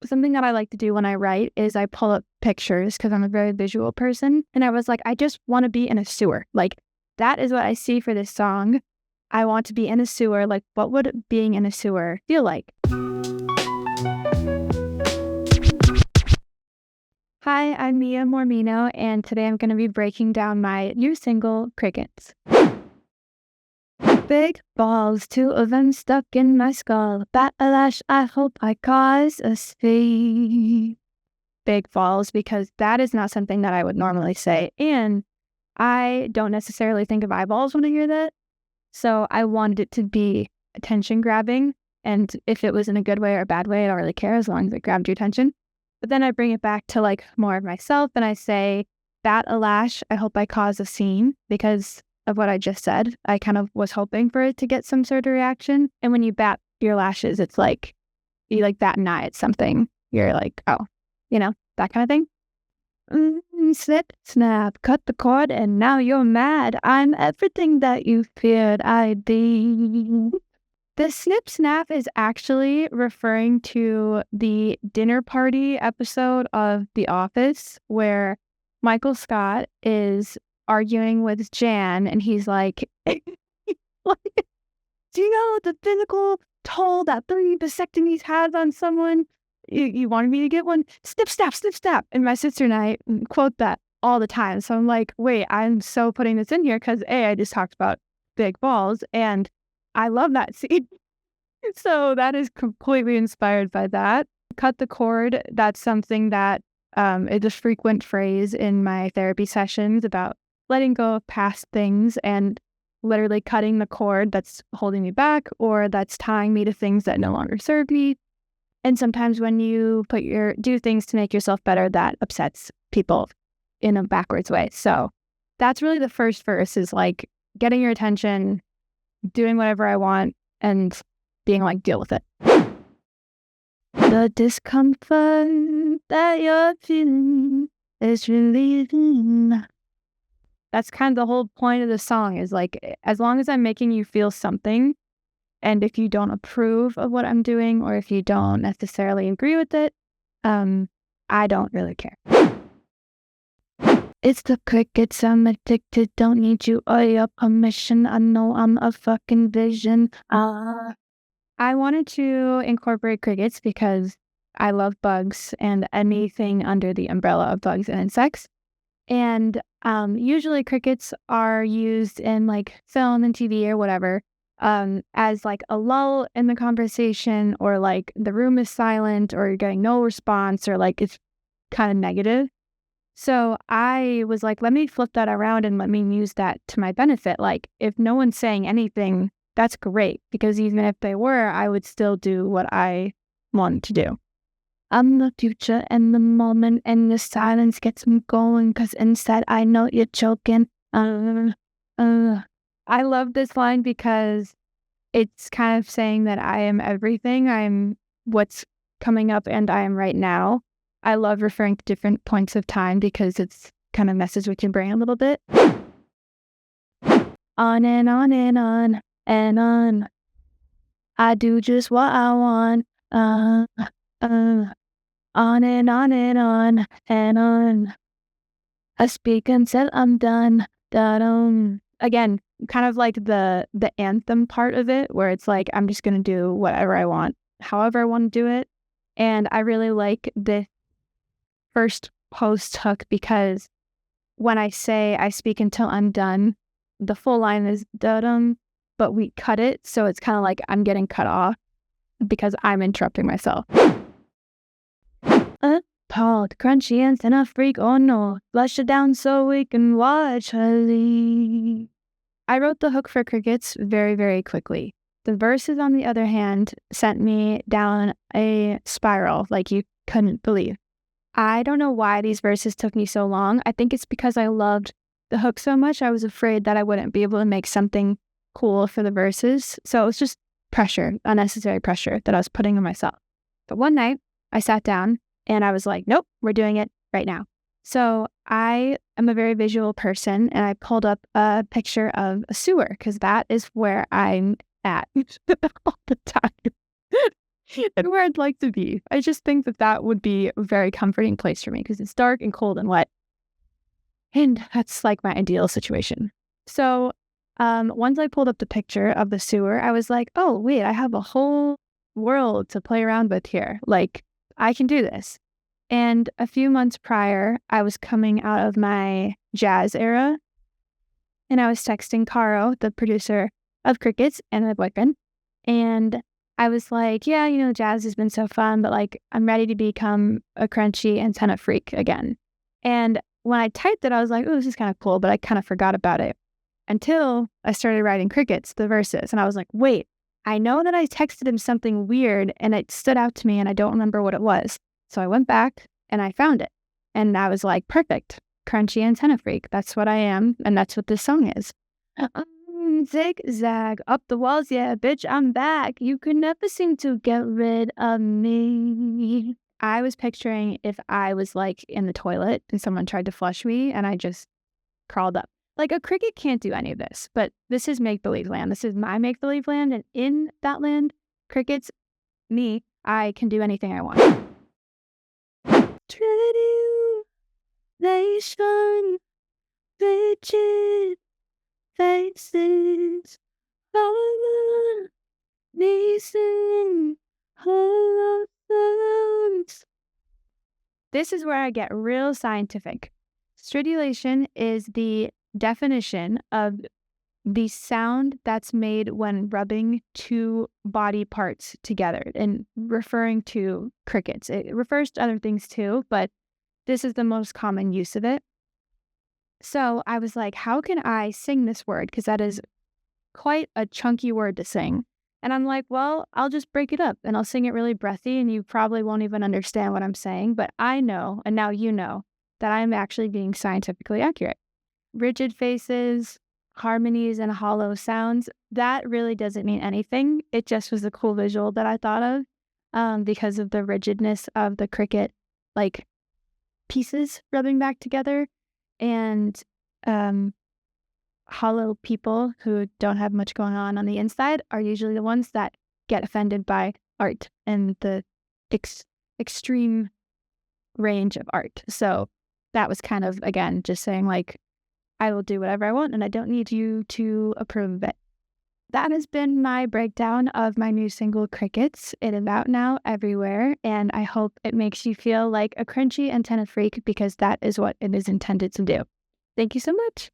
something that I like to do when I write is I pull up pictures because I'm a very visual person. And I was like, I just want to be in a sewer. Like, that is what I see for this song. I want to be in a sewer. Like, what would being in a sewer feel like? Hi, I'm Mia Mormino, and today I'm going to be breaking down my new single, Crickets. Big balls, 2 of them stuck in my skull. Backlash, I hope I cause a speed. Big balls, because that is not something that I would normally say. And I don't necessarily think of eyeballs when I hear that. So I wanted it to be attention grabbing. And if it was in a good way or a bad way, I don't really care as long as it grabbed your attention. But then I bring it back to like more of myself and I say, bat a lash, I hope I cause a scene, because of what I just said. I kind of was hoping for it to get some sort of reaction. And when you bat your lashes, it's like you like bat an eye at something. You're like, oh, that kind of thing. Snip, snap, cut the cord, and now you're mad. I'm everything that you feared I'd be. The snip snap is actually referring to the dinner party episode of The Office where Michael Scott is arguing with Jan and he's like, do you know the physical toll that 3 vasectomies has on someone? You wanted me to get one? Snip, snap, snip, snap. And my sister and I quote that all the time. So I'm like, wait, I'm so putting this in here because I just talked about big balls and I love that scene. So that is completely inspired by that. Cut the cord. That's something that is a frequent phrase in my therapy sessions about letting go of past things and literally cutting the cord that's holding me back or that's tying me to things that no longer serve me. And sometimes when you do things to make yourself better, that upsets people in a backwards way. So that's really the first verse is like getting your attention, doing whatever I want, and being like, deal with it. The discomfort that you're feeling is relieving. That's kind of the whole point of the song is like, as long as I'm making you feel something, and if you don't approve of what I'm doing, or if you don't necessarily agree with it, I don't really care. It's the crickets, I'm addicted, don't need you or your permission. I know I'm a fucking vision. I wanted to incorporate crickets because I love bugs and anything under the umbrella of bugs and insects. And usually crickets are used in like film and TV or whatever as like a lull in the conversation, or like the room is silent or you're getting no response, or like it's kind of negative. So I was like, let me flip that around and let me use that to my benefit. Like if no one's saying anything, that's great, because even if they were, I would still do what I wanted to do. I'm the future and the moment, and the silence gets me going, because inside I know you're choking. I love this line because it's kind of saying that I am everything. I'm what's coming up and I am right now. I love referring to different points of time because it's kind of messes with your brain a little bit. On and on and on and on. I do just what I want. On and on and on and on. I speak until I'm done. Again, kind of like the anthem part of it, where it's like I'm just gonna do whatever I want, however I want to do it. And I really like the first post hook because when I say I speak until I'm done, the full line is da-dum, but we cut it, so it's kind of like I'm getting cut off because I'm interrupting myself. Appalled, crunchy, and a freak, oh no, flush it down so we can watch her leave. I wrote the hook for crickets very, very quickly. The verses, on the other hand, sent me down a spiral like you couldn't believe. I don't know why these verses took me so long. I think it's because I loved the hook so much. I was afraid that I wouldn't be able to make something cool for the verses. So it was just pressure, unnecessary pressure that I was putting on myself. But one night I sat down and I was like, nope, we're doing it right now. So I am a very visual person, and I pulled up a picture of a sewer because that is where I'm at all the time. and where I'd like to be. I just think that that would be a very comforting place for me because it's dark and cold and wet. And that's like my ideal situation. So once I pulled up the picture of the sewer, I was like, oh, wait, I have a whole world to play around with here. Like, I can do this. And a few months prior, I was coming out of my jazz era and I was texting Caro, the producer of Crickets, and my boyfriend. And I was like, yeah, jazz has been so fun, but like, I'm ready to become a crunchy antenna freak again. And when I typed it, I was like, oh, this is kind of cool, but I kind of forgot about it until I started writing Crickets, the verses. And I was like, wait, I know that I texted him something weird and it stood out to me and I don't remember what it was. So I went back and I found it. And I was like, perfect. Crunchy antenna freak. That's what I am. And that's what this song is. Zigzag up the walls. Yeah, bitch, I'm back. You could never seem to get rid of me. I was picturing if I was like in the toilet and someone tried to flush me and I just crawled up. Like a cricket can't do any of this, but this is make-believe land. This is my make-believe land. And in that land, crickets, me, I can do anything I want. Tribulation, rigid faces, hollow, leasing, hollow sounds. This is where I get real scientific. Stridulation is the definition of the sound that's made when rubbing two body parts together and referring to crickets. It refers to other things too, but this is the most common use of it. So I was like, how can I sing this word? Because that is quite a chunky word to sing. And I'm like, well, I'll just break it up and I'll sing it really breathy and you probably won't even understand what I'm saying. But I know, and now you know, that I'm actually being scientifically accurate. Rigid faces, harmonies, and hollow sounds, that really doesn't mean anything. It just was a cool visual that I thought of because of the rigidness of the cricket, like pieces rubbing back together. And hollow people who don't have much going on the inside are usually the ones that get offended by art and the extreme range of art. So that was kind of, again, just saying like, I will do whatever I want and I don't need you to approve of it. That has been my breakdown of my new single, Crickets. It is out now everywhere, and I hope it makes you feel like a crunchy antenna freak because that is what it is intended to do. Thank you so much.